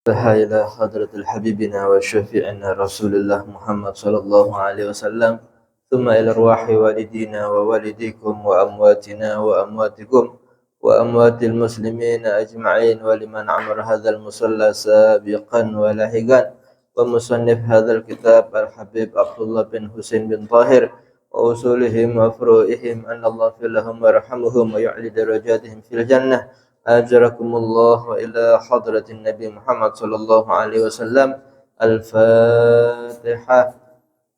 إلى حضرة حبيبنا وشفيعنا رسول الله محمد صلى الله عليه وسلم، ثم إلى أرواح والدينا ووالديكم وأمواتنا وأمواتكم وأموات المسلمين أجمعين، ولمن عمر هذا المصلى سابقا ولاحقا، ومصنف هذا الكتاب الحبيب عبد الله بن حسين بن طاهر وأصولهم وفروعهم، أن الله يغفر لهم ويرحمهم ويعلي درجاتهم في الجنة. أجركم الله إلى حضرة النبي محمد صلى الله عليه وسلم. الفاتحة.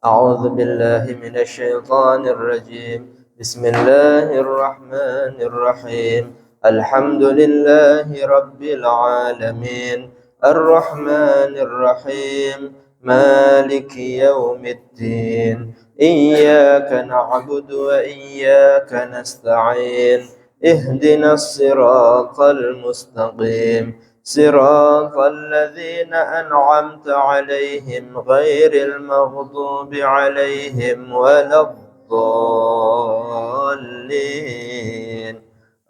أعوذ بالله من الشيطان الرجيم. بسم الله الرحمن الرحيم. الحمد لله رب العالمين الرحمن الرحيم مالك يوم الدين إياك نعبد وإياك نستعين اهدنا الصراط المستقيم صراط الذين أنعمت عليهم غير المغضوب عليهم ولا الضالين.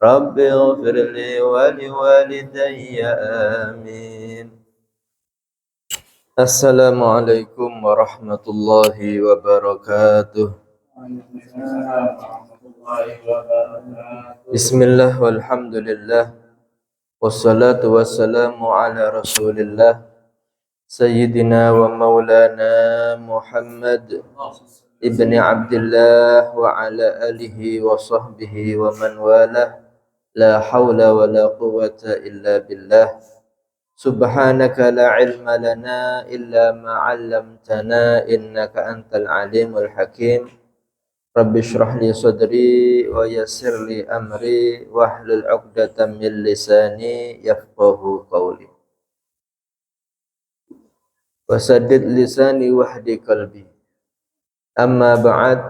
رب اغفر لي ولوالدي آمين. السلام عليكم ورحمة الله وبركاته. Bismillah walhamdulillah wassalatu wassalamu ala rasulillah Sayyidina wa maulana Muhammad ibni Abdillah wa ala alihi wa sahbihi wa man walah. La hawla wa la quwwata illa billah. Subhanaka la ilma lana illa ma 'allamtana innaka antal alimul hakim. Rabbi shrah li sadri wa yassir li amri wahlul 'uqdatam min lisani yafqahu qawli. Wasaddid lisani wahdi qalbi. Amma ba'd.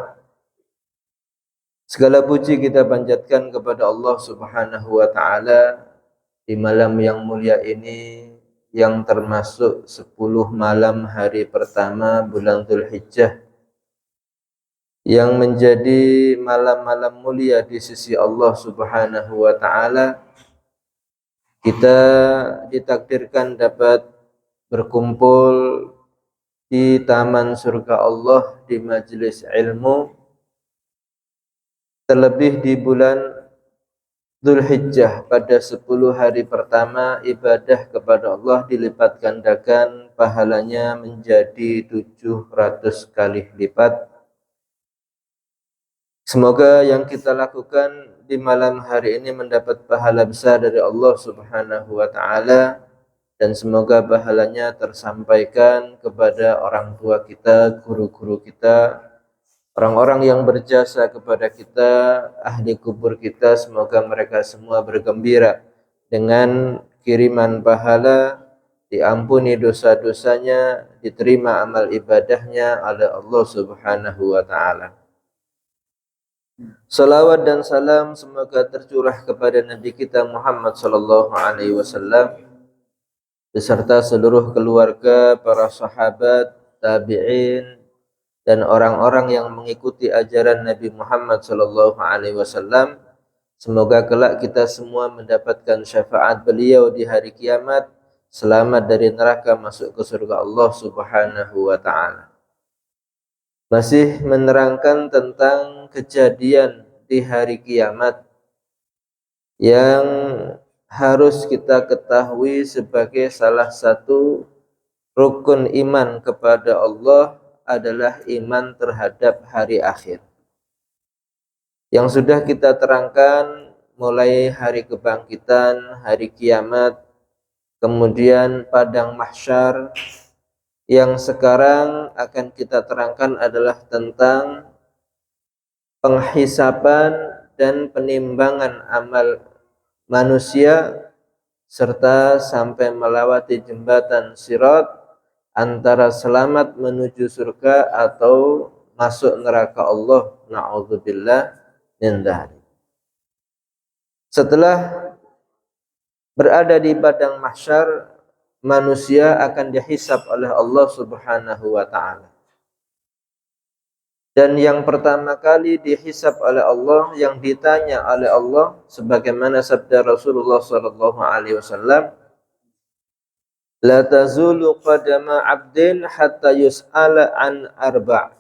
Segala puji kita panjatkan kepada Allah Subhanahu wa taala di malam yang mulia ini, yang termasuk 10 malam hari pertama bulan Dzulhijjah, yang menjadi malam-malam mulia di sisi Allah Subhanahu wa taala. Kita ditakdirkan dapat berkumpul di taman surga Allah, di majelis ilmu, terlebih di bulan Dzulhijjah pada 10 hari pertama. Ibadah kepada Allah dilipat gandakan pahalanya menjadi 700 kali lipat. Semoga yang kita lakukan di malam hari ini mendapat pahala besar dari Allah Subhanahu wa taala, dan semoga pahalanya tersampaikan kepada orang tua kita, guru-guru kita, orang-orang yang berjasa kepada kita, ahli kubur kita. Semoga mereka semua bergembira dengan kiriman pahala, diampuni dosa-dosanya, diterima amal ibadahnya oleh Allah Subhanahu wa taala. Salawat dan salam semoga tercurah kepada Nabi kita Muhammad sallallahu alaihi wasallam beserta seluruh keluarga, para sahabat, tabi'in, dan orang-orang yang mengikuti ajaran Nabi Muhammad sallallahu alaihi wasallam. Semoga kelak kita semua mendapatkan syafaat beliau di hari kiamat, selamat dari neraka, masuk ke surga Allah Subhanahu wa taala. Masih menerangkan tentang kejadian di hari kiamat yang harus kita ketahui sebagai salah satu rukun iman kepada Allah adalah iman terhadap hari akhir, yang sudah kita terangkan mulai hari kebangkitan, hari kiamat, kemudian padang mahsyar. Yang sekarang akan kita terangkan adalah tentang penghisaban dan penimbangan amal manusia, serta sampai melewati jembatan Sirat antara selamat menuju surga atau masuk neraka Allah. Na'udzubillah min dzalik. Setelah berada di padang mahsyar, manusia akan dihisab oleh Allah Subhanahu wa taala. Dan yang pertama kali dihisab oleh Allah, yang ditanya oleh Allah, sebagaimana sabda Rasulullah sallallahu alaihi wasallam, La tazulu qadama 'abdin hatta yus'ala an arba'.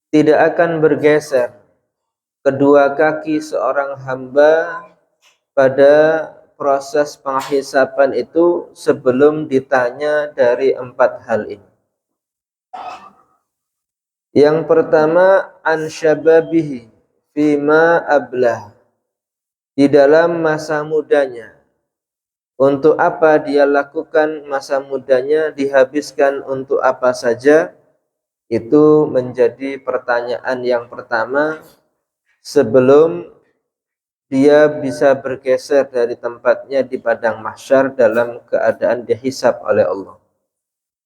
Tidak akan bergeser kedua kaki seorang hamba pada proses penghisapan itu sebelum ditanya dari 4 hal ini. Yang pertama, an syababihi fima ablah. Di dalam masa mudanya, untuk apa dia lakukan masa mudanya, dihabiskan untuk apa saja, itu menjadi pertanyaan yang pertama sebelum dia bisa bergeser dari tempatnya di padang mahsyar dalam keadaan dihisab oleh Allah.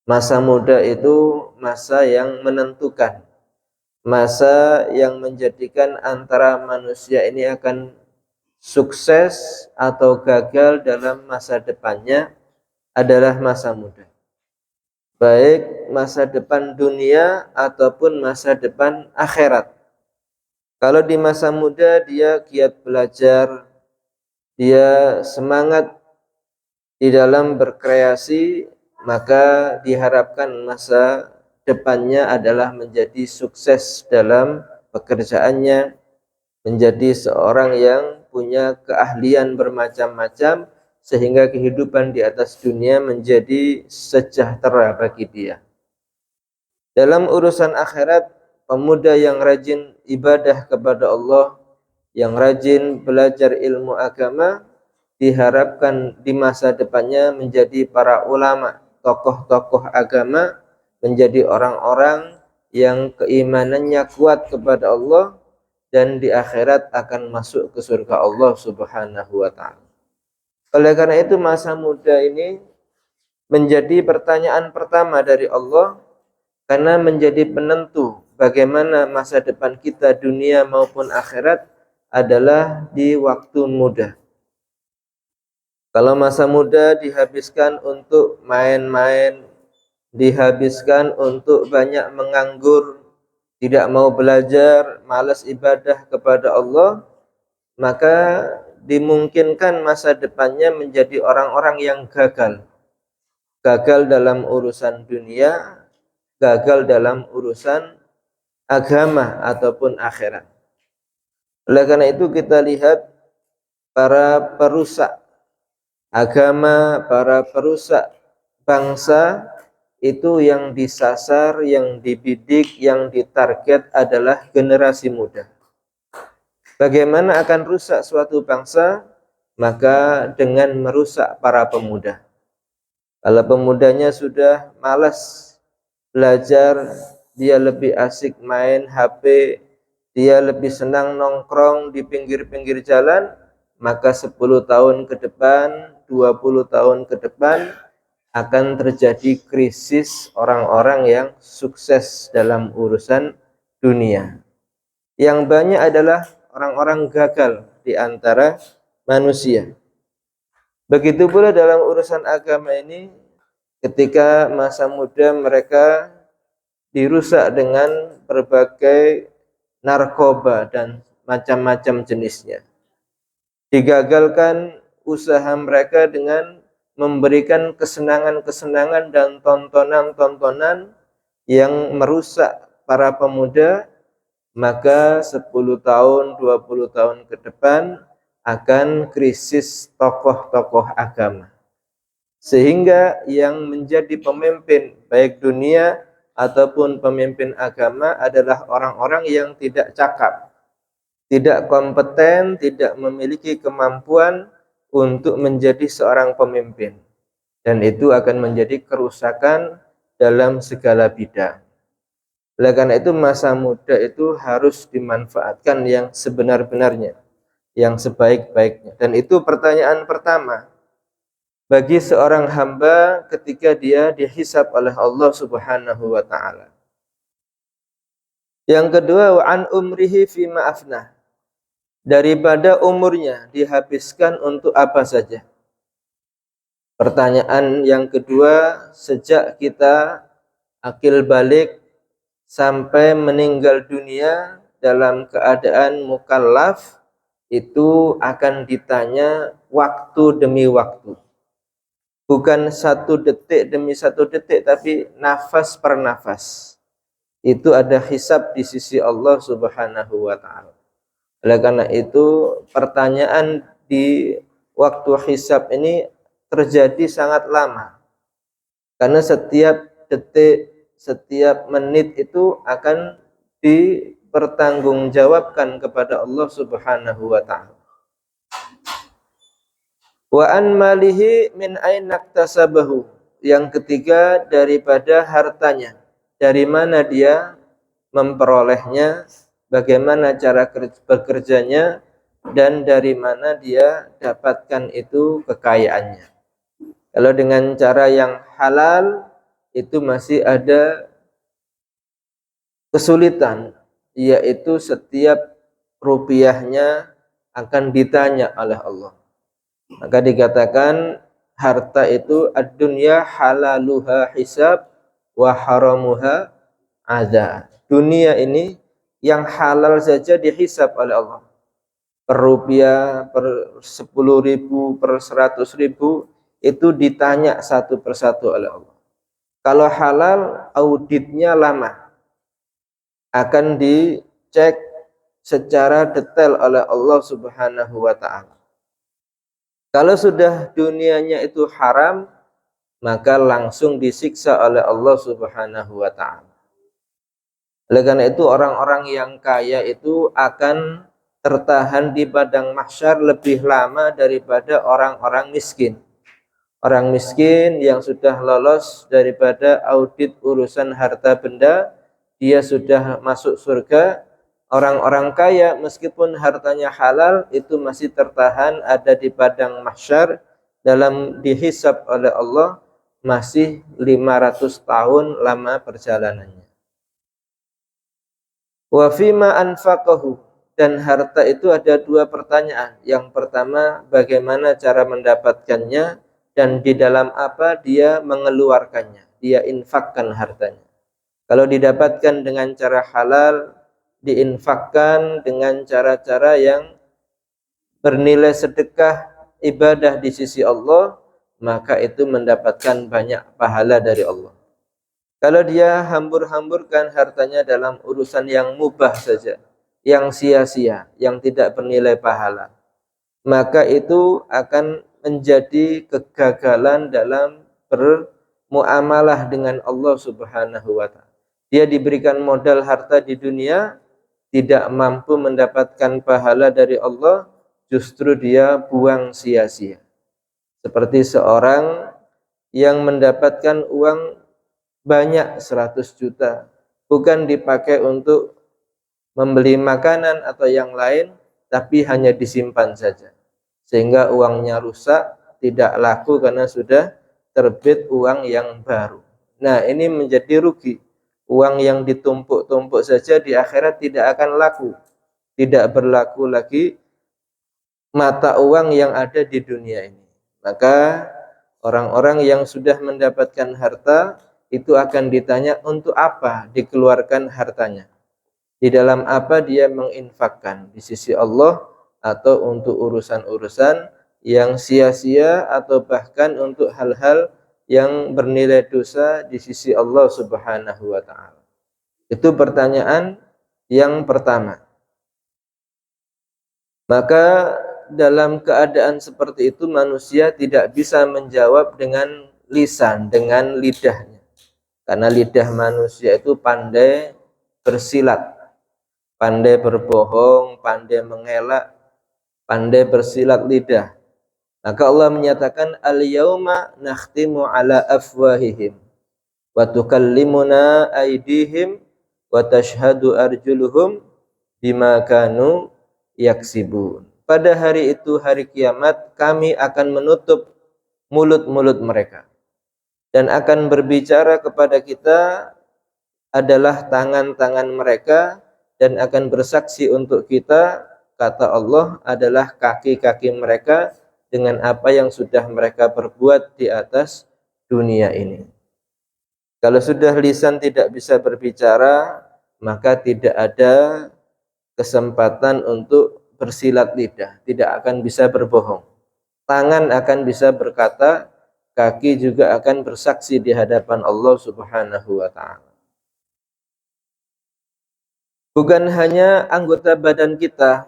Masa muda itu masa yang menentukan, masa yang menjadikan antara manusia ini akan sukses atau gagal dalam masa depannya adalah masa muda. Baik masa depan dunia ataupun masa depan akhirat. Kalau di masa muda dia giat belajar, dia semangat di dalam berkreasi, maka diharapkan masa depannya adalah menjadi sukses dalam pekerjaannya, menjadi seorang yang punya keahlian bermacam-macam sehingga kehidupan di atas dunia menjadi sejahtera bagi dia. Dalam urusan akhirat, pemuda yang rajin ibadah kepada Allah, yang rajin belajar ilmu agama, diharapkan di masa depannya menjadi para ulama, tokoh-tokoh agama, menjadi orang-orang yang keimanannya kuat kepada Allah dan di akhirat akan masuk ke surga Allah Subhanahu wa taala. Oleh karena itu masa muda ini menjadi pertanyaan pertama dari Allah, karena menjadi penentu bagaimana masa depan kita dunia maupun akhirat adalah di waktu muda. Kalau masa muda dihabiskan untuk main-main, dihabiskan untuk banyak menganggur, tidak mau belajar, malas ibadah kepada Allah, maka dimungkinkan masa depannya menjadi orang-orang yang gagal. Gagal dalam urusan dunia, gagal dalam urusan agama ataupun akhirat. Oleh karena itu kita lihat para perusak agama, para perusak bangsa itu yang disasar, yang dibidik, yang ditarget adalah generasi muda. Bagaimana akan rusak suatu bangsa? Maka dengan merusak para pemuda. Kalau pemudanya sudah malas belajar, dia lebih asik main HP, dia lebih senang nongkrong di pinggir-pinggir jalan, maka 10 tahun ke depan, 20 tahun ke depan akan terjadi krisis orang-orang yang sukses dalam urusan dunia. Yang banyak adalah orang-orang gagal di antara manusia. Begitu pula dalam urusan agama ini, ketika masa muda mereka dirusak dengan berbagai narkoba dan macam-macam jenisnya. Digagalkan usaha mereka dengan memberikan kesenangan-kesenangan dan tontonan-tontonan yang merusak para pemuda, maka 10 tahun, 20 tahun ke depan akan krisis tokoh-tokoh agama. Sehingga yang menjadi pemimpin baik dunia ataupun pemimpin agama adalah orang-orang yang tidak cakap, tidak kompeten, tidak memiliki kemampuan untuk menjadi seorang pemimpin. Dan itu akan menjadi kerusakan dalam segala bidang. Oleh karena itu masa muda itu harus dimanfaatkan yang sebenar-benarnya, yang sebaik-baiknya. Dan itu pertanyaan pertama bagi seorang hamba ketika dia dihisab oleh Allah Subhanahu wa taala. Yang kedua, wa an umrihi fima afnah. Daripada umurnya dihabiskan untuk apa saja. Pertanyaan yang kedua, sejak kita akil balik sampai meninggal dunia dalam keadaan mukallaf, itu akan ditanya waktu demi waktu. bukan 1 detik demi 1 detik, tapi nafas per nafas. Itu ada hisab di sisi Allah Subhanahu wa ta'ala. Oleh karena itu, pertanyaan di waktu hisab ini terjadi sangat lama. Karena setiap detik, setiap menit itu akan dipertanggungjawabkan kepada Allah Subhanahu wa ta'ala. Wa an malihi min aina iktasabahu. Yang ketiga, daripada hartanya. Dari mana dia memperolehnya, bagaimana cara bekerjanya, dan dari mana dia dapatkan itu kekayaannya. Kalau dengan cara yang halal, itu masih ada kesulitan, yaitu setiap rupiahnya akan ditanya oleh Allah. Maka dikatakan harta itu ad-dunya halaluha hisab wa haramuha adza. Dunia ini yang halal saja dihisab oleh Allah. Per rupiah, per 10.000, per 100.000 itu ditanya satu persatu oleh Allah. Kalau halal, auditnya lama. Akan dicek secara detail oleh Allah Subhanahu wa ta'ala. Kalau sudah dunianya itu haram, maka langsung disiksa oleh Allah Subhanahu wa ta'ala. Oleh karena itu orang-orang yang kaya itu akan tertahan di padang mahsyar lebih lama daripada orang-orang miskin. Orang miskin yang sudah lolos daripada audit urusan harta benda, dia sudah masuk surga. Orang-orang kaya meskipun hartanya halal itu masih tertahan ada di padang mahsyar dalam dihisab oleh Allah masih 500 tahun lama perjalanannya. Wa fima anfaqahu, dan harta itu ada 2 pertanyaan. Yang pertama, bagaimana cara mendapatkannya dan di dalam apa dia mengeluarkannya, dia infakkan hartanya. Kalau didapatkan dengan cara halal, diinfakkan dengan cara-cara yang bernilai sedekah ibadah di sisi Allah, maka itu mendapatkan banyak pahala dari Allah. Kalau dia hambur-hamburkan hartanya dalam urusan yang mubah saja, yang sia-sia, yang tidak bernilai pahala, maka itu akan menjadi kegagalan dalam bermuamalah dengan Allah Subhanahu wa ta'ala. Dia diberikan modal harta di dunia, tidak mampu mendapatkan pahala dari Allah, justru dia buang sia-sia. Seperti seorang yang mendapatkan uang banyak 100 juta, bukan dipakai untuk membeli makanan atau yang lain, tapi hanya disimpan saja. Sehingga uangnya rusak, tidak laku karena sudah terbit uang yang baru. Nah, ini menjadi rugi. Uang yang ditumpuk-tumpuk saja di akhirat tidak akan laku. Tidak berlaku lagi mata uang yang ada di dunia ini. Maka orang-orang yang sudah mendapatkan harta itu akan ditanya untuk apa dikeluarkan hartanya. Di dalam apa dia menginfakkan di sisi Allah atau untuk urusan-urusan yang sia-sia atau bahkan untuk hal-hal yang bernilai dosa di sisi Allah Subhanahu wa ta'ala. Itu pertanyaan yang pertama. Maka dalam keadaan seperti itu manusia tidak bisa menjawab dengan lisan, dengan lidahnya. Karena lidah manusia itu pandai bersilat, pandai berbohong, pandai mengelak, pandai bersilat lidah. Maka Allah menyatakan al-yauma nakhtimu ala afwahihim wa tukallimuna aydihim wa tashhadu arjuluhum bima kanu yaksibun. Pada hari itu, hari kiamat, kami akan menutup mulut-mulut mereka dan akan berbicara kepada kita adalah tangan-tangan mereka, dan akan bersaksi untuk kita, kata Allah, adalah kaki-kaki mereka dengan apa yang sudah mereka perbuat di atas dunia ini. Kalau sudah lisan tidak bisa berbicara, maka tidak ada kesempatan untuk bersilat lidah, tidak akan bisa berbohong. Tangan akan bisa berkata, kaki juga akan bersaksi di hadapan Allah Subhanahu wa taala. Bukan hanya anggota badan kita,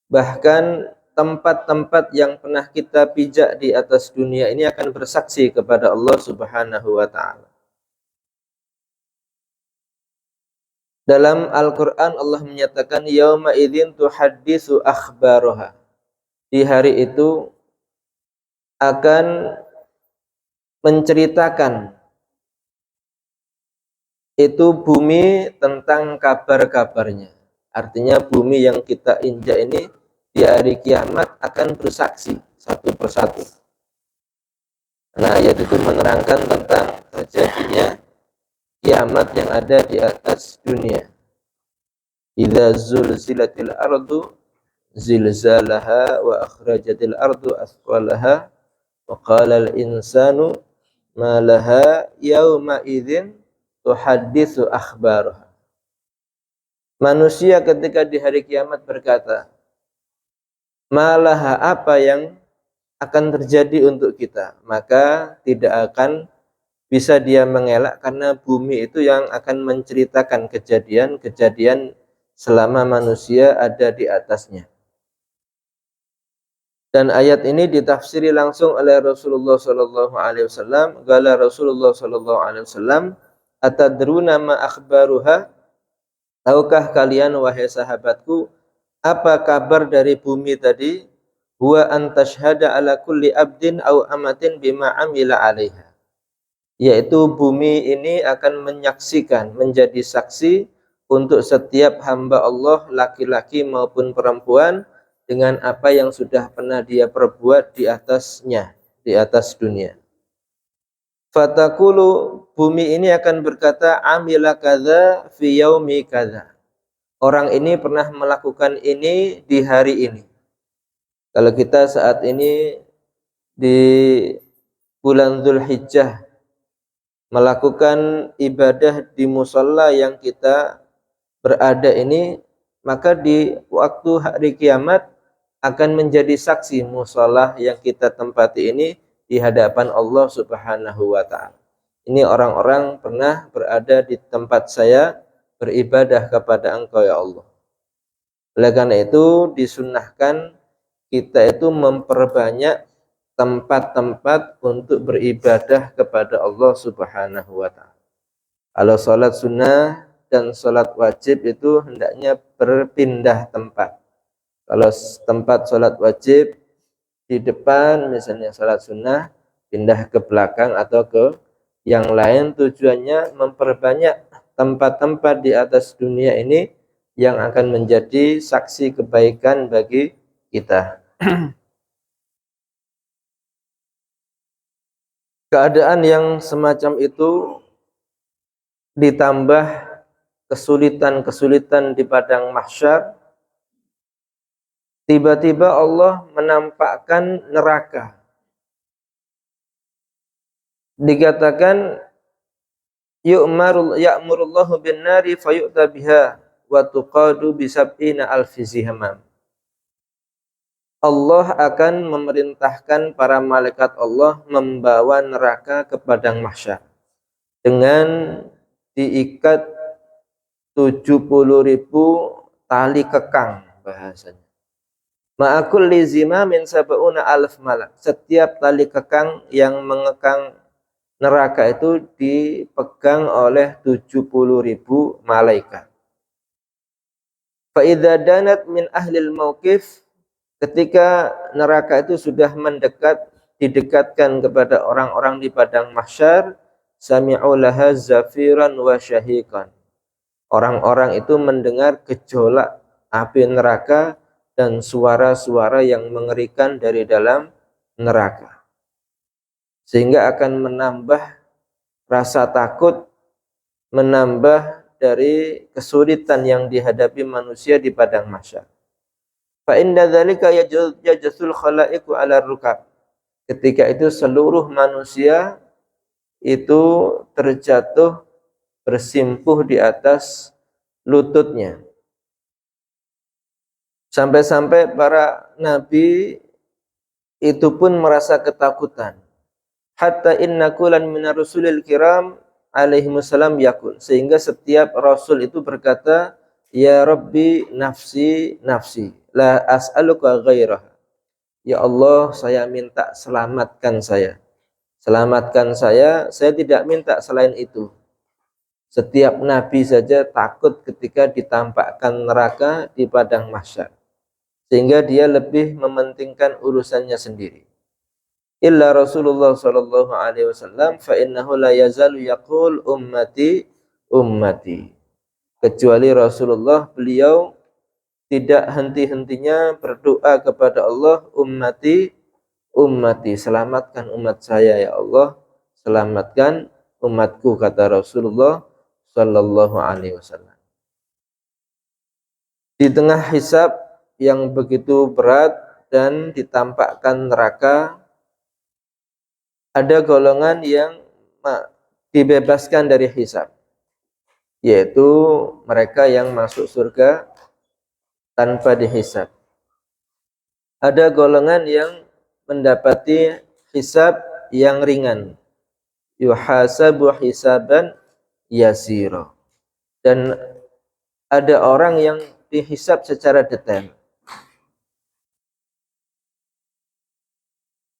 bahkan tempat-tempat yang pernah kita pijak di atas dunia ini akan bersaksi kepada Allah Subhanahu wa taala. Dalam Al-Qur'an Allah menyatakan yauma idzin tuhadditsu akhbaraha. Di hari itu akan menceritakan itu bumi tentang kabar-kabarnya. Artinya bumi yang kita injak ini di hari kiamat akan bersaksi satu persatu. Nah, ayat itu menerangkan tentang terjadinya kiamat yang ada di atas dunia. Idza zulzilatil ardu zilzalaha wa akhrajatil ardu athqalaha wa qala al insanu ma laha yauma idzin tuhadditsu akhbaraha. Manusia ketika di hari kiamat berkata, malaha apa yang akan terjadi untuk kita, maka tidak akan bisa dia mengelak karena bumi itu yang akan menceritakan kejadian-kejadian selama manusia ada di atasnya. Dan ayat ini ditafsiri langsung oleh Rasulullah sallallahu alaihi wasallam. Qala Rasulullah sallallahu alaihi wasallam, "Atadruna ma akhbaruha?" Tahukah kalian wahai sahabatku, apa kabar dari bumi tadi? Huwa an tashhada ala kulli abdin aw amatin bima amila 'alaiha. Yaitu bumi ini akan menyaksikan, menjadi saksi untuk setiap hamba Allah laki-laki maupun perempuan dengan apa yang sudah pernah dia perbuat di atasnya, di atas dunia. Fatakulu, bumi ini akan berkata amila kadza fi yaumi kadza. Orang ini pernah melakukan ini di hari ini. Kalau kita saat ini di bulan Dzulhijjah melakukan ibadah di musalla yang kita berada ini, maka di waktu hari kiamat akan menjadi saksi musalla yang kita tempati ini di hadapan Allah Subhanahu wa taala. Ini orang-orang pernah berada di tempat saya beribadah kepada Engkau ya Allah. Oleh karena itu disunnahkan kita itu memperbanyak tempat-tempat untuk beribadah kepada Allah Subhanahu wa taala. Kalau sholat sunnah dan sholat wajib itu hendaknya berpindah tempat. Kalau tempat sholat wajib di depan, misalnya sholat sunnah, pindah ke belakang atau ke yang lain, tujuannya memperbanyak tempat-tempat di atas dunia ini yang akan menjadi saksi kebaikan bagi kita. Keadaan yang semacam itu ditambah kesulitan-kesulitan di padang mahsyar, tiba-tiba Allah menampakkan neraka. Dikatakan ya'murullahu bin nari fayu'ta biha wa tuqadu bi sab'ina alfi zihmam. Allah akan memerintahkan para malaikat Allah membawa neraka ke padang mahsyar dengan diikat 70.000 tali kekang bahasanya. Ma'akul lizima min sab'una alf malak. Setiap tali kekang yang mengekang neraka itu dipegang oleh 70.000 malaikat. Fa idza danat min ahlil mauqif, ketika neraka itu sudah mendekat, didekatkan kepada orang-orang di padang mahsyar, sami'u laha zafiran wa syahiqan. Orang-orang itu mendengar gejolak api neraka dan suara-suara yang mengerikan dari dalam neraka. Sehingga akan menambah rasa takut, menambah dari kesulitan yang dihadapi manusia di padang mahsyar. Fa inda dzalika yajasul khalaiqu 'ala rukab. Ketika itu seluruh manusia itu terjatuh bersimpuh di atas lututnya. Sampai-sampai para nabi itu pun merasa ketakutan. hatta inna kulan minar rusulil kiram alaihi wassalam yakul, sehingga setiap rasul itu berkata, ya Rabbi nafsi nafsi la as'aluka ghairah. Ya Allah, saya minta selamatkan saya. Selamatkan saya tidak minta selain itu. Setiap nabi saja takut ketika ditampakkan neraka di padang mahsyar, sehingga dia lebih mementingkan urusannya sendiri. Illa Rasulullah sallallahu alaihi wasallam fa innahu la yazalu yaqul ummati ummati. Kecuali Rasulullah, beliau tidak henti-hentinya berdoa kepada Allah, ummati ummati, selamatkan umat saya ya Allah, selamatkan umatku, kata Rasulullah sallallahu alaihi wasallam. Di tengah hisab yang begitu berat dan ditampakkan neraka, ada golongan yang dibebaskan dari hisab, yaitu mereka yang masuk surga tanpa dihisab. Ada golongan yang mendapati hisab yang ringan, yuhasabu hisaban yasira, dan ada orang yang dihisab secara detail.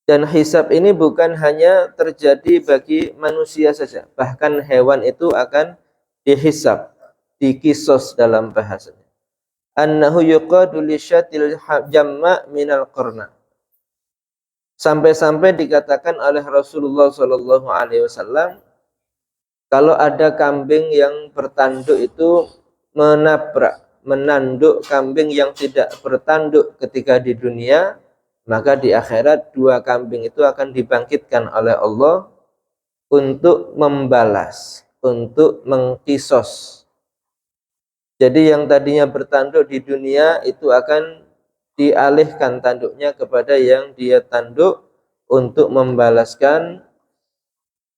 Dan hisab ini bukan hanya terjadi bagi manusia saja, bahkan hewan itu akan dihisab, dikisos dalam bahasanya. Annahu yuqadu lisyatil jamma minal qarna. Sampai-sampai dikatakan oleh Rasulullah sallallahu alaihi wasallam, kalau ada kambing yang bertanduk itu menanduk kambing yang tidak bertanduk ketika di dunia, maka di akhirat dua kambing itu akan dibangkitkan oleh Allah untuk membalas, untuk mengkisos. Jadi yang tadinya bertanduk di dunia itu akan dialihkan tanduknya kepada yang dia tanduk untuk membalaskan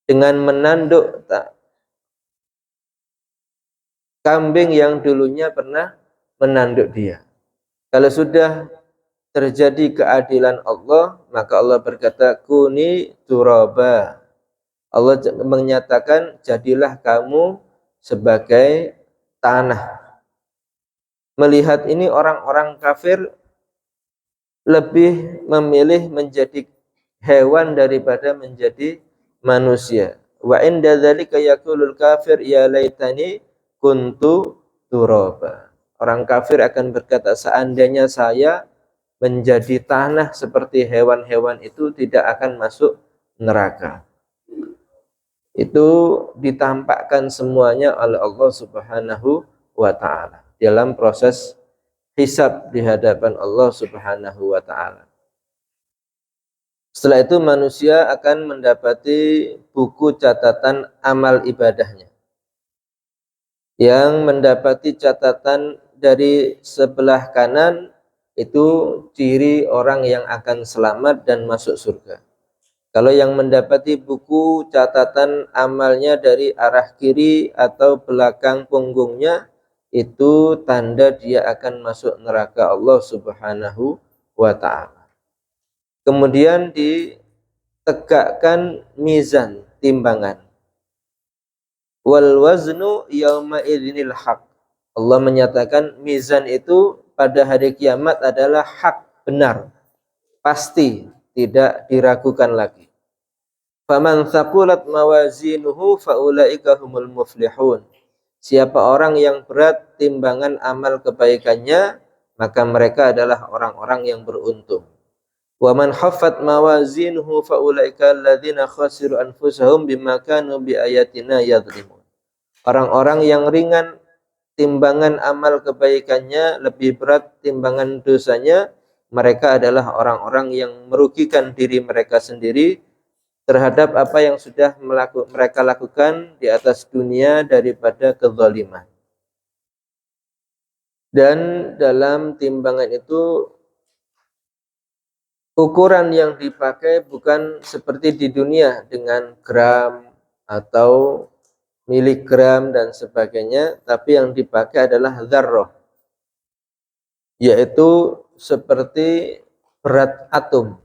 dengan menanduk kambing yang dulunya pernah menanduk dia. Kalau sudah terjadi keadilan Allah, maka Allah berkata, kuni turaba. Allah menyatakan, jadilah kamu sebagai tanah. Melihat ini, orang-orang kafir lebih memilih menjadi hewan daripada menjadi manusia. Wa inda dzalika yaqulul kafir ya laitani kuntu turaba. Orang kafir akan berkata, seandainya saya menjadi tanah seperti hewan-hewan itu, tidak akan masuk neraka. Itu ditampakkan semuanya oleh Allah Subhanahu wa ta'ala dalam proses hisab di hadapan Allah Subhanahu wa ta'ala. Setelah itu manusia akan mendapati buku catatan amal ibadahnya, yang mendapati catatan dari sebelah kanan itu ciri orang yang akan selamat dan masuk surga. Kalau yang mendapati buku catatan amalnya dari arah kiri atau belakang punggungnya, itu tanda dia akan masuk neraka Allah Subhanahu wa ta'ala. Kemudian ditegakkan mizan, timbangan. Wal waznu yauma idzinil haq. Allah menyatakan mizan itu pada hari kiamat adalah hak, benar, pasti, tidak diragukan lagi. Faman thaqulat mawazinuhu faulaika humul muflihun. Siapa orang yang berat timbangan amal kebaikannya, maka mereka adalah orang-orang yang beruntung. Wa man khaffat mawazinuhu faulaika alladzina khasiru anfusahum bima kanu biayatina yadhlimun. Orang-orang yang ringan timbangan amal kebaikannya, lebih berat timbangan dosanya, mereka adalah orang-orang yang merugikan diri mereka sendiri terhadap apa yang sudah mereka lakukan di atas dunia daripada kezaliman. Dan dalam timbangan itu, ukuran yang dipakai bukan seperti di dunia dengan gram atau miligram dan sebagainya, tapi yang dipakai adalah dzarrah, yaitu seperti berat atom.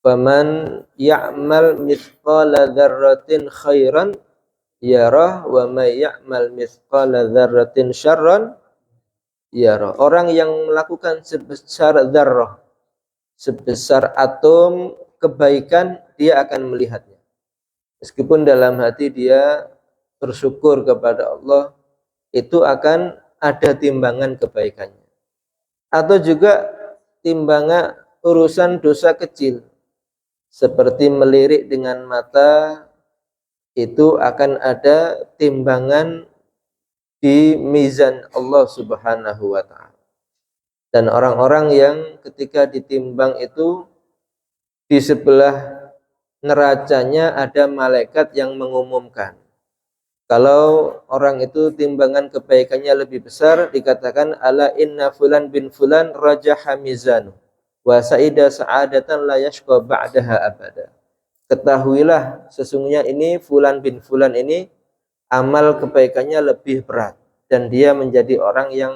faman ya'mal mithqala dzarratin khairan yarah wa may ya'mal mithqala dzarratin syarran yarah. Orang yang melakukan sebesar dzarrah, sebesar atom kebaikan, dia akan melihatnya. Meskipun dalam hati dia bersyukur kepada Allah, itu akan ada timbangan kebaikannya. Atau juga timbangan urusan dosa kecil, seperti melirik dengan mata, itu akan ada timbangan di mizan Allah Subhanahu wa ta'ala. Dan orang-orang yang ketika ditimbang itu, di sebelah neracanya ada malaikat yang mengumumkan. Kalau orang itu timbangan kebaikannya lebih besar, dikatakan ala inna fulan bin fulan rajaha mizanu wa sa'ida sa'adatan la yashqa ba'daha abada. Ketahuilah sesungguhnya ini fulan bin fulan ini amal kebaikannya lebih berat dan dia menjadi orang yang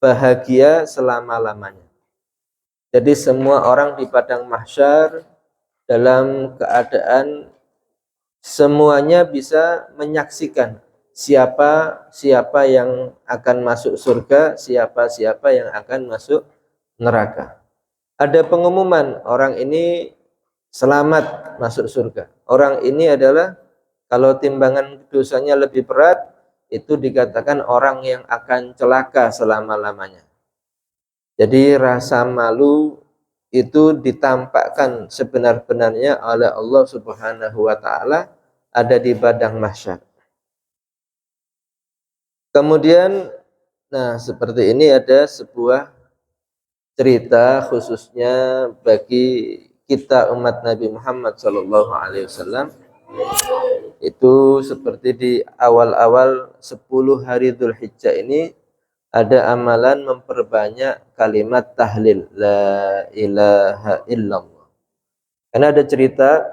bahagia selama-lamanya. Jadi semua orang di padang mahsyar dalam keadaan semuanya bisa menyaksikan siapa yang akan masuk surga, siapa yang akan masuk neraka. Ada pengumuman, orang ini selamat masuk surga. Orang ini adalah, kalau timbangan dosanya lebih berat, itu dikatakan orang yang akan celaka selama-lamanya. Jadi rasa malu itu ditampakkan sebenar-benarnya oleh Allah Subhanahu wa ta'ala ada di padang mahsyar. Kemudian, nah seperti ini ada sebuah cerita khususnya bagi kita umat Nabi Muhammad SAW. Itu seperti di awal-awal 10 hari Dzulhijjah ini ada amalan memperbanyak kalimat tahlil la ilaha illallah. Karena ada cerita,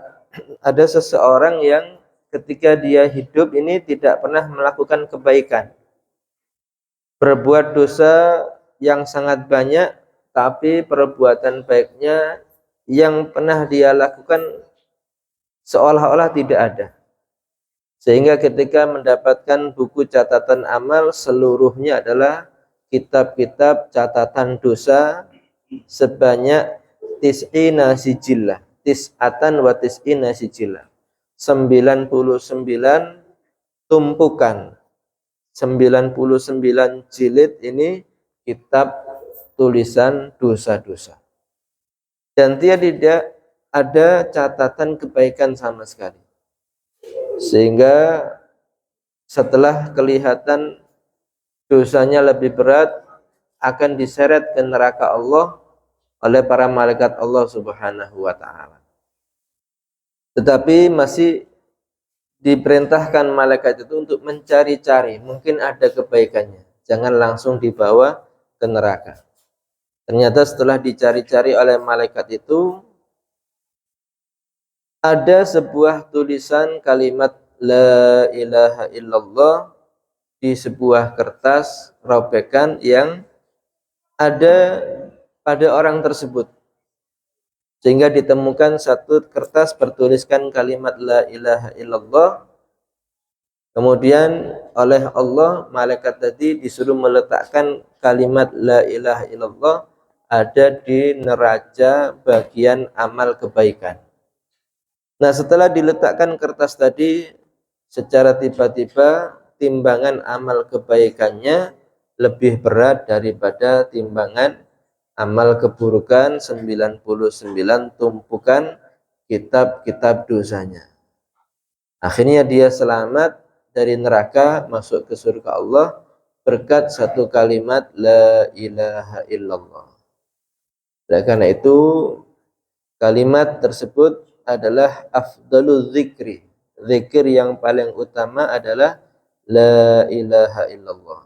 ada seseorang yang ketika dia hidup ini tidak pernah melakukan kebaikan, berbuat dosa yang sangat banyak, tapi perbuatan baiknya yang pernah dia lakukan seolah-olah tidak ada. Sehingga ketika mendapatkan buku catatan amal, seluruhnya adalah kitab-kitab catatan dosa sebanyak tis'ina sijillah, tis'atan wa tis'ina sijillah, 99 tumpukan, 99 jilid ini kitab tulisan dosa-dosa. Dan dia tidak ada catatan kebaikan sama sekali. Sehingga setelah kelihatan dosanya lebih berat, akan diseret ke neraka Allah oleh para malaikat Allah Subhanahu wa ta'ala. Tetapi masih diperintahkan malaikat itu untuk mencari-cari, mungkin ada kebaikannya, jangan langsung dibawa ke neraka. Ternyata setelah dicari-cari oleh malaikat itu, ada sebuah tulisan kalimat la ilaha illallah di sebuah kertas robekan yang ada pada orang tersebut. Sehingga ditemukan satu kertas bertuliskan kalimat la ilaha illallah. Kemudian oleh Allah, malaikat tadi disuruh meletakkan kalimat la ilaha illallah ada di neraca bagian amal kebaikan. Nah, setelah diletakkan kertas tadi, secara tiba-tiba timbangan amal kebaikannya lebih berat daripada timbangan amal keburukan, 99 tumpukan kitab-kitab dosanya. Akhirnya dia selamat dari neraka, masuk ke surga Allah berkat satu kalimat la ilaha illallah. Oleh karena itu, kalimat tersebut adalah afdalul zikri. Zikir yang paling utama adalah la ilaha illallah.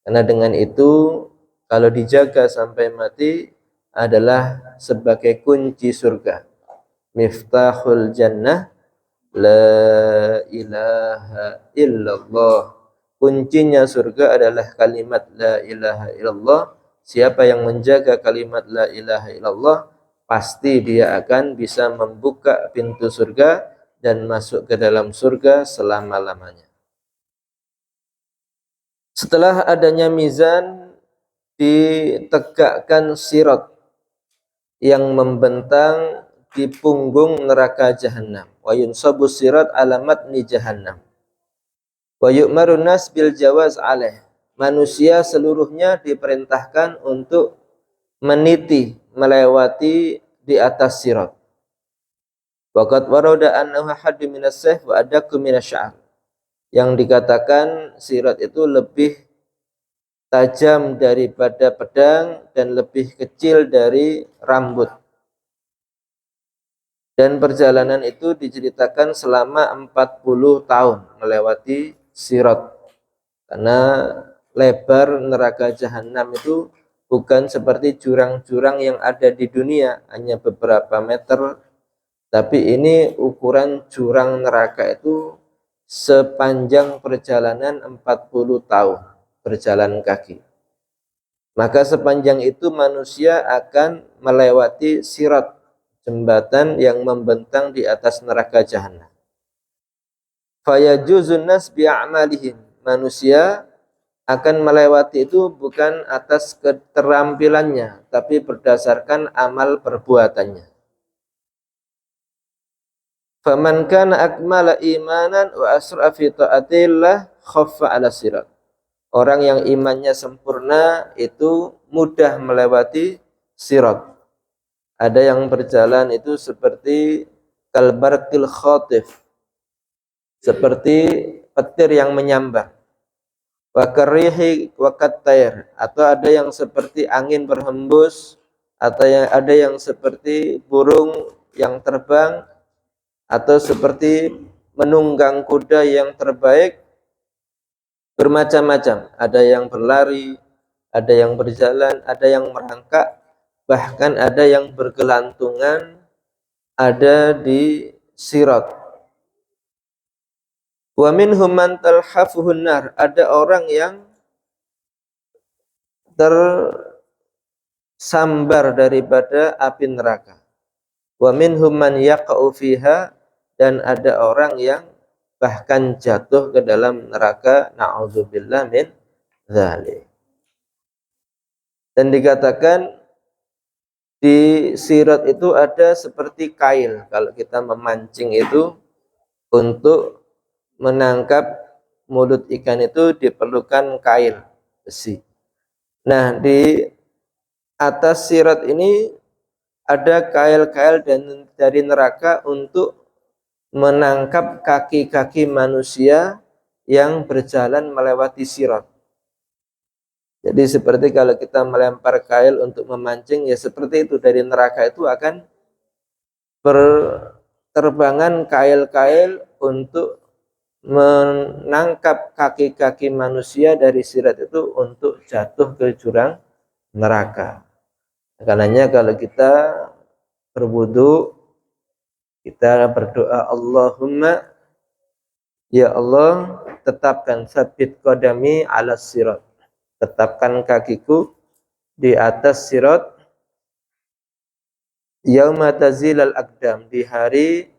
Karena dengan itu kalau dijaga sampai mati adalah sebagai kunci surga. Miftahul jannah la ilaha illallah. Kuncinya surga adalah kalimat la ilaha illallah. Siapa yang menjaga kalimat la ilaha illallah, pasti dia akan bisa membuka pintu surga dan masuk ke dalam surga selama-lamanya. Setelah adanya mizan, ditegakkan sirat yang membentang di punggung neraka jahanam. Wa yunsabu sirat alamat ni jahannam. Wa yu'marun nas bil jawaz alaih. Manusia seluruhnya diperintahkan untuk meniti, melewati di atas sirat. Waqad warada annahu haddu minas sayf wa adaqu minasy-sya'r. Yang dikatakan sirat itu lebih tajam daripada pedang dan lebih kecil dari rambut. Dan perjalanan itu diceritakan selama 40 tahun melewati sirat. Karena lebar neraka jahanam itu bukan seperti jurang-jurang yang ada di dunia, hanya beberapa meter, tapi ini ukuran jurang neraka itu sepanjang perjalanan 40 tahun berjalan kaki. Maka sepanjang itu manusia akan melewati sirat, jembatan yang membentang di atas neraka jahanam. Fayajuzun nas bi'amalihim. Manusia akan melewati itu bukan atas keterampilannya, tapi berdasarkan amal perbuatannya. Faman kana akmala imanan wa asra fi ta'atillah khaffa 'ala sirat. Orang yang imannya sempurna itu mudah melewati sirat. Ada yang berjalan itu seperti kalbarqil khatif, seperti petir yang menyambar. Wa karihi wa kattair, atau ada yang seperti angin berhembus, atau ada yang seperti burung yang terbang, atau seperti menunggang kuda yang terbaik. Bermacam-macam, ada yang berlari, ada yang berjalan, ada yang merangkak, bahkan ada yang bergelantungan ada di sirat. Wa minhum man talhafuhun nar, ada orang yang tersambar daripada api neraka. Wa minhum man yaqa'u fiha, dan ada orang yang bahkan jatuh ke dalam neraka, na'udzubillah min dzalik. Dan dikatakan di sirat itu ada seperti kail. Kalau kita memancing itu untuk menangkap mulut ikan itu diperlukan kail besi. Nah, di atas sirat ini ada kail-kail dan dari neraka untuk menangkap kaki-kaki manusia yang berjalan melewati sirat. Jadi seperti kalau kita melempar kail untuk memancing, ya seperti itu, dari neraka itu akan berterbangan kail-kail untuk menangkap kaki-kaki manusia dari sirat itu untuk jatuh ke jurang neraka. Karenanya kalau kita berwudu, kita berdoa, Allahumma, ya Allah, tetapkan sabit qadami ala sirat, tetapkan kakiku di atas sirat, yauma tazilal aqdam, di hari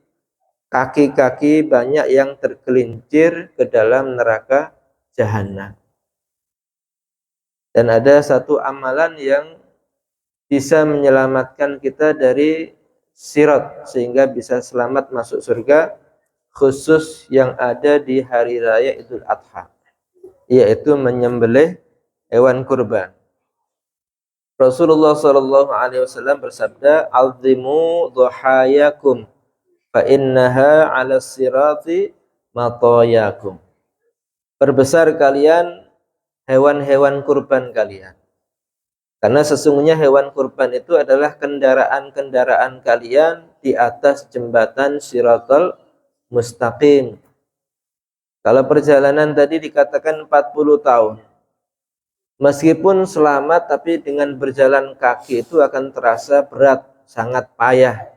kaki-kaki banyak yang tergelincir ke dalam neraka jahanam. Dan ada satu amalan yang bisa menyelamatkan kita dari sirat sehingga bisa selamat masuk surga, khusus yang ada di hari raya Idul Adha, yaitu menyembelih hewan kurban. Rasulullah SAW bersabda, "Azimu dhuhayakum fa innaha 'ala sirati matayakum." Perbesar kalian hewan-hewan kurban kalian, karena sesungguhnya hewan kurban itu adalah kendaraan-kendaraan kalian di atas jembatan Shiratal Mustaqim. Kalau perjalanan tadi dikatakan 40 tahun. Meskipun selamat, tapi dengan berjalan kaki itu akan terasa berat, sangat payah.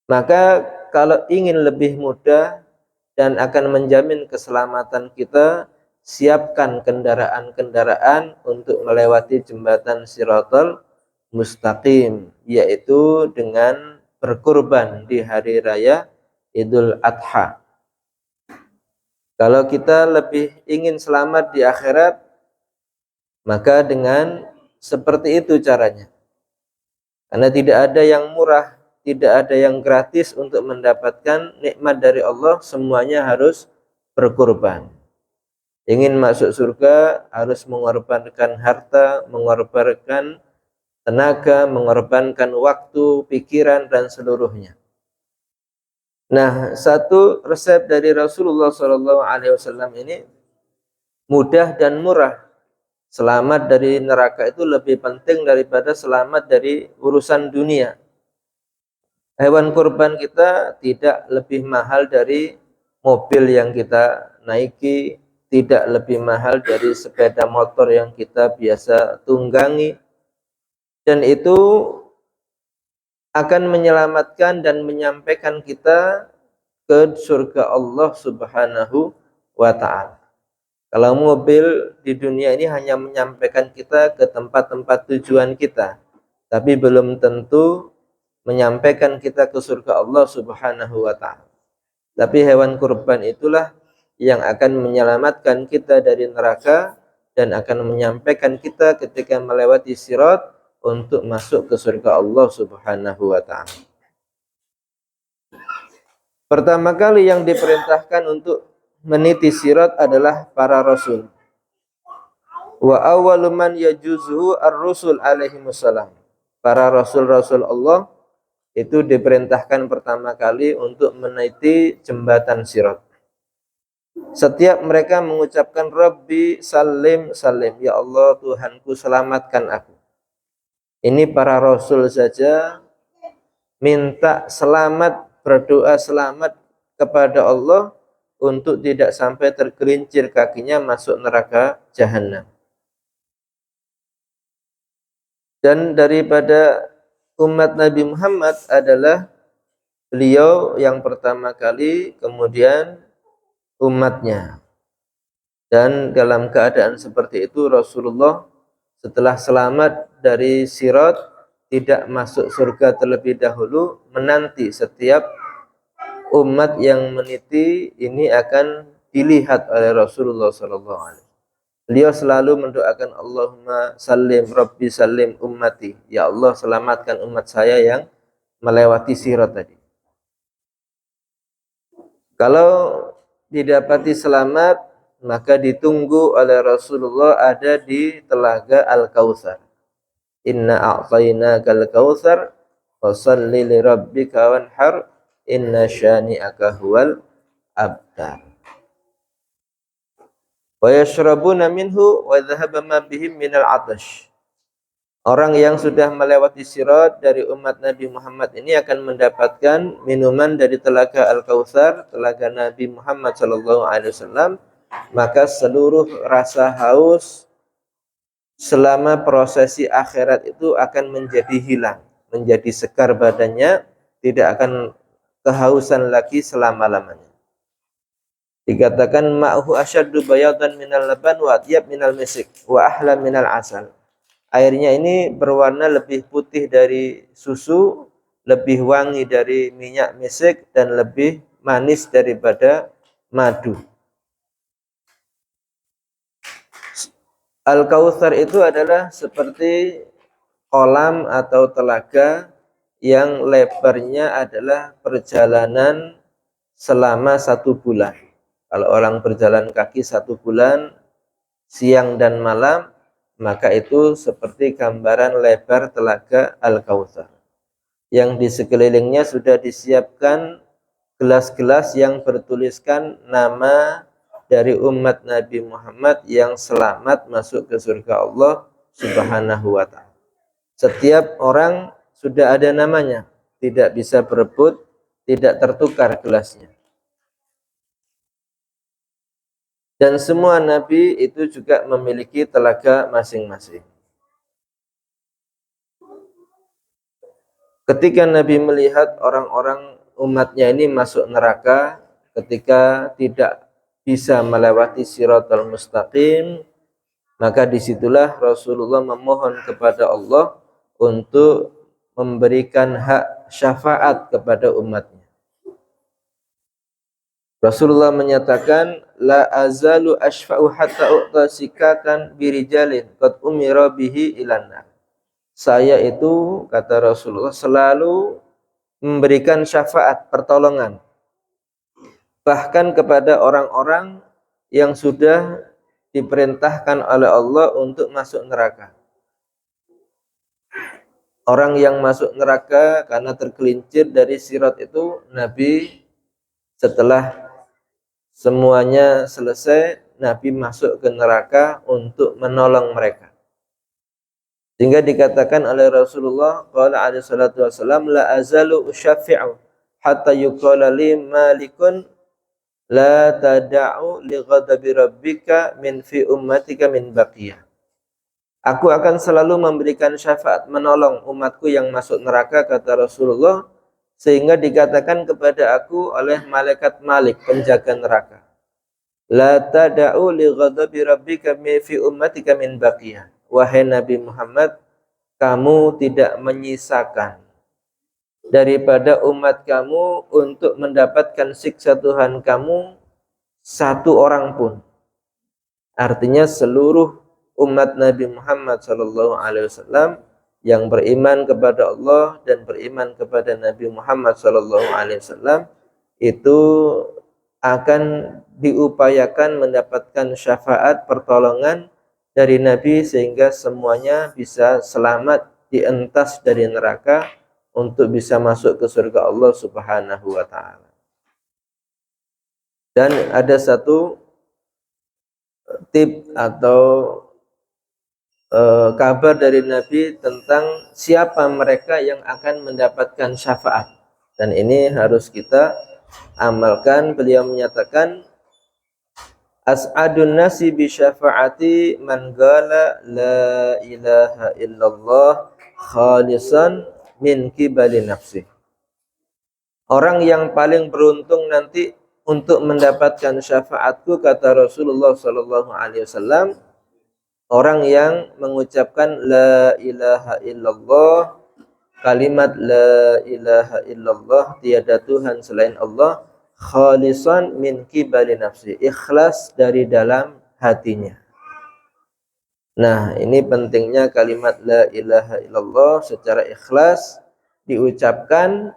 Maka kalau ingin lebih mudah dan akan menjamin keselamatan kita, siapkan kendaraan-kendaraan untuk melewati jembatan Shiratal mustaqim, yaitu dengan berkurban di hari raya Idul Adha. Kalau kita lebih ingin selamat di akhirat, maka dengan seperti itu caranya. Karena tidak ada yang murah, tidak ada yang gratis untuk mendapatkan nikmat dari Allah, semuanya harus berkorban. Ingin masuk surga harus mengorbankan harta, mengorbankan tenaga, mengorbankan waktu, pikiran, dan seluruhnya. Nah, satu resep dari Rasulullah SAW ini mudah dan murah. Selamat dari neraka itu lebih penting daripada selamat dari urusan dunia. Hewan kurban kita tidak lebih mahal dari mobil yang kita naiki, tidak lebih mahal dari sepeda motor yang kita biasa tunggangi, dan itu akan menyelamatkan dan menyampaikan kita ke surga Allah Subhanahu wa ta'ala. Kalau mobil di dunia ini hanya menyampaikan kita ke tempat-tempat tujuan kita, tapi belum tentu menyampaikan kita ke surga Allah Subhanahu wa ta'ala. Tapi hewan kurban itulah yang akan menyelamatkan kita dari neraka dan akan menyampaikan kita ketika melewati sirat untuk masuk ke surga Allah Subhanahu wa ta'ala. Pertama kali yang diperintahkan untuk meniti sirat adalah para rasul. Wa awwalu man yajuzuhu ar-rusul alaihi wassalam. Para rasul-rasul Allah itu diperintahkan pertama kali untuk meniti jembatan sirat. Setiap mereka mengucapkan Rabbi salim salim, ya Allah Tuhanku selamatkan aku. Ini para rasul saja minta selamat, berdoa selamat kepada Allah untuk tidak sampai tergelincir kakinya masuk neraka jahanam. Dan daripada umat Nabi Muhammad adalah beliau yang pertama kali, kemudian umatnya. Dan dalam keadaan seperti itu Rasulullah setelah selamat dari sirat tidak masuk surga terlebih dahulu, menanti setiap umat yang meniti ini akan dilihat oleh Rasulullah SAW. Beliau selalu mendoakan Allahumma salim Rabbi salim ummati, ya Allah selamatkan umat saya yang melewati sirat tadi. Kalau didapati selamat, maka ditunggu oleh Rasulullah ada di telaga Al-Kautsar. Inna a'tainakal kautsar fashalli li rabbika wanhar inna syani'aka huwal abtar. Wa yashrabuna minhu wa dhahaba ma bihim minal 'atash. Orang yang sudah melewati sirat dari umat Nabi Muhammad ini akan mendapatkan minuman dari telaga Al-Kautsar, telaga Nabi Muhammad SAW, maka seluruh rasa haus selama prosesi akhirat itu akan menjadi hilang, menjadi segar badannya, tidak akan kehausan lagi selama-lamanya. Dikatakan ma'hu asyaddu bayadan minal laban wa atyab minal misik wa ahla minal asal. Airnya ini berwarna lebih putih dari susu, lebih wangi dari minyak misik, dan lebih manis daripada madu. Al-Kautsar itu adalah seperti kolam atau telaga yang lebarnya adalah perjalanan selama 1 bulan. Kalau orang berjalan kaki 1 bulan, siang dan malam, maka itu seperti gambaran lebar telaga Al-Kautsar. Yang di sekelilingnya sudah disiapkan gelas-gelas yang bertuliskan nama dari umat Nabi Muhammad yang selamat masuk ke surga Allah Subhanahu wa ta'ala. Setiap orang sudah ada namanya, tidak bisa berebut, tidak tertukar gelasnya. Dan semua nabi itu juga memiliki telaga masing-masing. Ketika Nabi melihat orang-orang umatnya ini masuk neraka ketika tidak bisa melewati Shiratal Mustaqim, maka disitulah Rasulullah memohon kepada Allah untuk memberikan hak syafaat kepada umatnya. Rasulullah menyatakan, la azalu ashfa'u hatta u'tasikakan birijalin qad umira bihi ilannar. Saya itu, kata Rasulullah, selalu memberikan syafaat, pertolongan, bahkan kepada orang-orang yang sudah diperintahkan oleh Allah untuk masuk neraka. Orang yang masuk neraka karena tergelincir dari sirat itu, Nabi setelah semuanya selesai, Nabi masuk ke neraka untuk menolong mereka. Sehingga dikatakan oleh Rasulullah qala alaihi salatu wasallam, la azalu usyafi'u hatta yuqala li malikun la tada'u li ghadabi rabbika min fi ummatika min baqiyah. Aku akan selalu memberikan syafaat, menolong umatku yang masuk neraka, kata Rasulullah, sehingga dikatakan kepada aku oleh malaikat Malik, penjaga neraka, la tada'u li ghadabi rabbika min fi ummatika min baqiyah. Wahai Nabi Muhammad, kamu tidak menyisakan daripada umat kamu untuk mendapatkan siksa Tuhan kamu satu orang pun. Artinya seluruh umat Nabi Muhammad SAW yang beriman kepada Allah dan beriman kepada Nabi Muhammad SAW itu akan diupayakan mendapatkan syafaat, pertolongan dari Nabi, sehingga semuanya bisa selamat dientas dari neraka untuk bisa masuk ke surga Allah Subhanahu wa ta'ala. Dan ada satu tip atau kabar dari Nabi tentang siapa mereka yang akan mendapatkan syafaat, dan ini harus kita amalkan. Beliau menyatakan, as'adun nasi bi syafaati man qala la ilaha illallah khalisan min qibali nafsi. Orang yang paling beruntung nanti untuk mendapatkan syafaatku, kata Rasulullah sallallahu alaihi wasallam, orang yang mengucapkan la ilaha illallah, kalimat la ilaha illallah, tiada Tuhan selain Allah, khalisan min qibali nafsi, ikhlas dari dalam hatinya. Nah, ini pentingnya kalimat la ilaha illallah secara ikhlas diucapkan,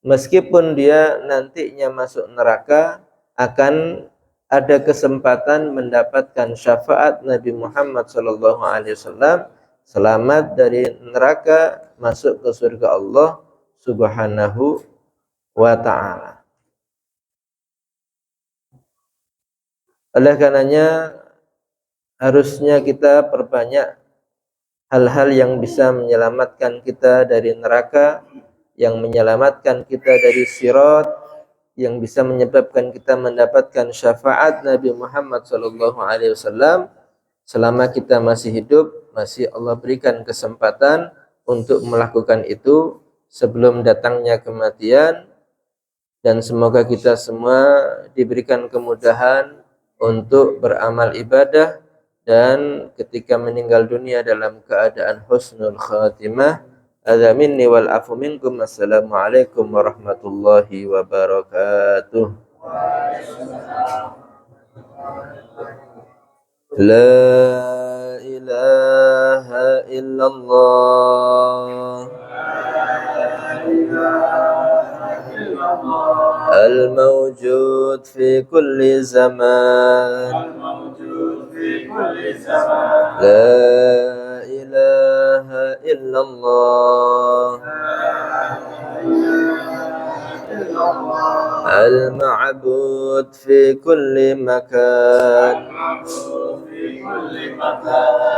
meskipun dia nantinya masuk neraka, akan ada kesempatan mendapatkan syafaat Nabi Muhammad SAW, selamat dari neraka, masuk ke surga Allah Subhanahu wa ta'ala. Oleh karenanya harusnya kita perbanyak hal-hal yang bisa menyelamatkan kita dari neraka, yang menyelamatkan kita dari sirat, yang bisa menyebabkan kita mendapatkan syafaat Nabi Muhammad SAW. Selama kita masih hidup, masih Allah berikan kesempatan untuk melakukan itu sebelum datangnya kematian. Dan semoga kita semua diberikan kemudahan untuk beramal ibadah, dan ketika meninggal dunia dalam keadaan husnul khatimah. Hadza minni wal afu minkum. Assalamualaikum warahmatullahi wabarakatuh. La ilaha illallah al-mawjud fi kulli zaman. La ilaha illallah al-ma'bud fi kulli makan.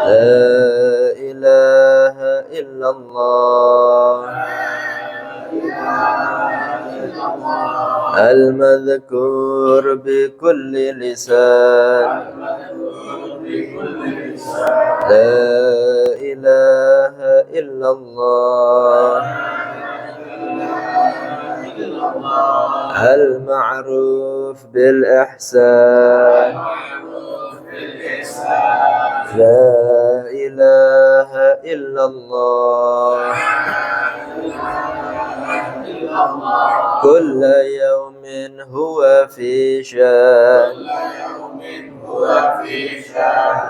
La ilaha illallah al-madhkur bi kulli lisan. La ilaha illallah al-ma'ruf bil ihsan. La ilaha إلا الله كل يوم هو في شان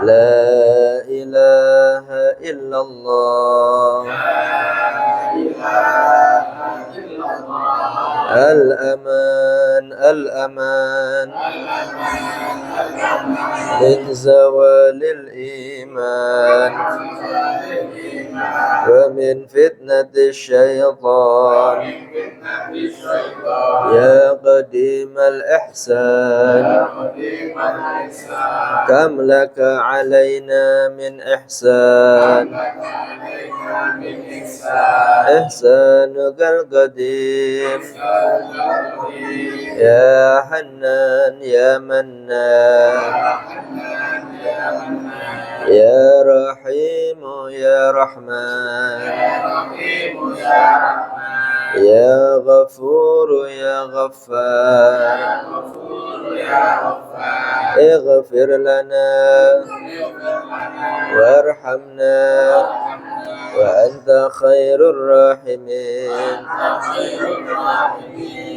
لا إله إلا الله الأمان الأمان من زوال الإيمان ومن فتنة الشيطان يا قديم الإحسان كم لك علينا من إحسان إحسانك القديم يا حنان يا منان يا رحيم يا رحمن يا غفور يا غفار اغفر لنا وارحمنا وأنت خير الراحمين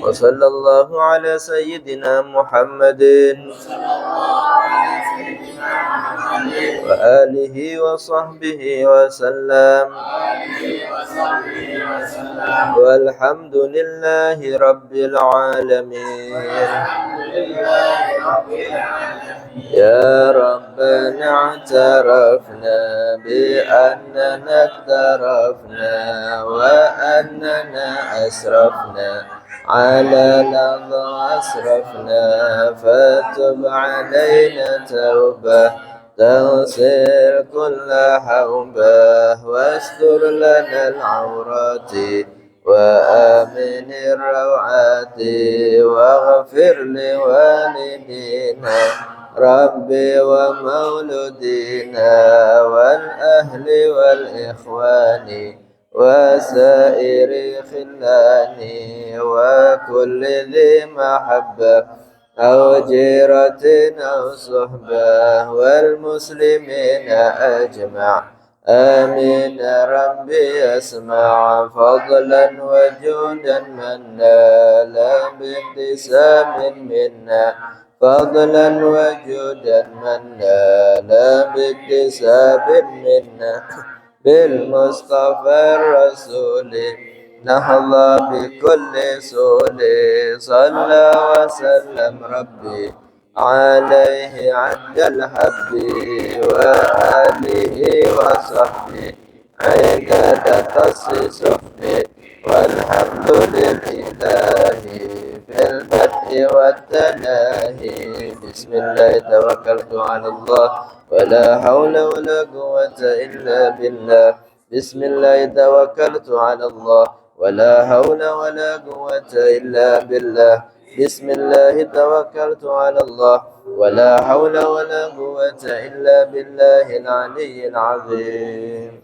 وصلى الله على سيدنا محمد وآله وصحبه وسلم والحمد لله رب العالمين يا ربنا اعترفنا بأننا اقترفنا وأننا أسرفنا على لظى أسرفنا فتب علينا توبة تغسل كل حوبة واستر لنا العورات وآمن الروعات واغفر لوالدينا ربي ومولودينا والأهل والإخوان وسائر خلاني وكل ذي محبة أو جيرة أو صحبة والمسلمين أجمع آمين ربي اسمع فضلا وجودا من نال باكتساب منا فضلا وجودا من نال باكتساب منا بالمصطفى الرسول نحظى بكل سول صلى وسلم ربي عليه عد الحب وآله وصحبه عدد تصصفه والحمد لله في البدء والتناهي بسم الله توكلت على الله ولا حول ولا قوة إلا بالله بسم الله توكلت على الله ولا حول ولا قوة إلا بالله بسم الله توكلت على الله ولا حول ولا قوة إلا بالله العلي العظيم.